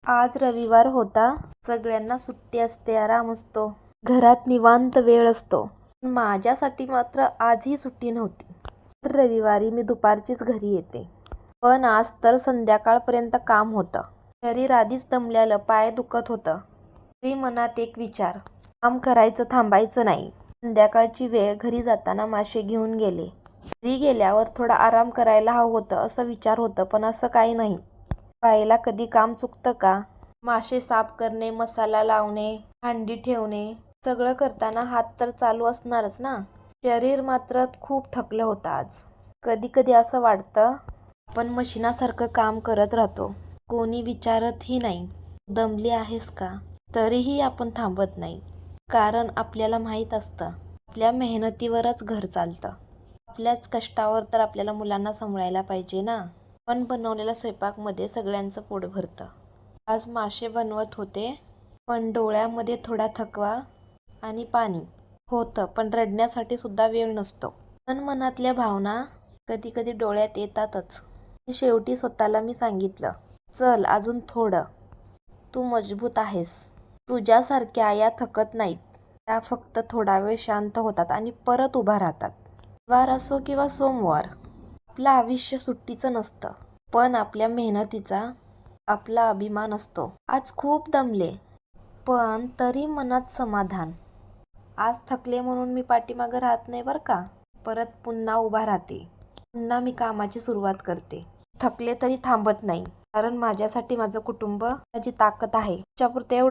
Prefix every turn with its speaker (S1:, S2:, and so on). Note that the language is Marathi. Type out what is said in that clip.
S1: आज रविवार होता. सगळ्यांना सुट्टी असते, आराम असतो, घरात निवांत वेळ असतो. माझ्यासाठी मात्र आजही सुट्टी नव्हती. रविवारी मी दुपारचीच घरी येते, पण आज तर संध्याकाळपर्यंत काम होतं. शरीर आधीच दमल्यालं, पाय दुखत होतं. तरी मनात एक विचार, काम करायचं थांबायचं नाही. संध्याकाळची वेळ. घरी जाताना मासे घेऊन गेले. घरी गेल्यावर थोडा आराम करायला हवं होतं असं विचार होतं, पण असं काही नाही. बाईला कधी काम चुकतं का? मासे साफ करणे, मसाला लावणे, भांडी ठेवणे, सगळं करताना हात तर चालू असणारच ना. शरीर मात्र खूप थकलं होतं आज. कधी कधी असं वाटतं आपण मशिनासारखं काम करत राहतो. कोणी विचारतही नाही, दमली आहेस का? तरीही आपण थांबत नाही. कारण आपल्याला माहीत असतं आपल्या मेहनतीवरच घर चालतं. आपल्याच कष्टावर तर आपल्याला मुलांना सांभाळायला पाहिजे ना. पण बनवलेल्या स्वयंपाकमध्ये सगळ्यांचं पोट भरतं. आज मासे बनवत होते, पण डोळ्यामध्ये थोडा थकवा आणि पाणी होतं. पण रडण्यासाठी सुद्धा वेळ नसतो. पण मनातल्या भावना कधी कधी डोळ्यात येतातच. शेवटी स्वतःला मी सांगितलं, चल अजून थोडं. तू मजबूत आहेस. तुझ्यासारख्या या थकत नाहीत. त्या फक्त थोडा वेळ शांत होतात आणि परत उभा राहतात. रविवार असो किंवा सोमवार, आपलं आयुष्य सुट्टीचं नसतं. पण आपल्या मेहनतीचा आपला अभिमान असतो. आज खूप दमले, पण तरी मनात समाधान. आज थकले म्हणून मी पाठीमागं राहत नाही बरं का. परत पुन्हा उभा राहते. पुन्हा मी कामाची सुरुवात करते. थकले तरी थांबत नाही, कारण माझ्यासाठी माझं कुटुंब माझी ताकद आहे. त्याच्यापुरतं एवढं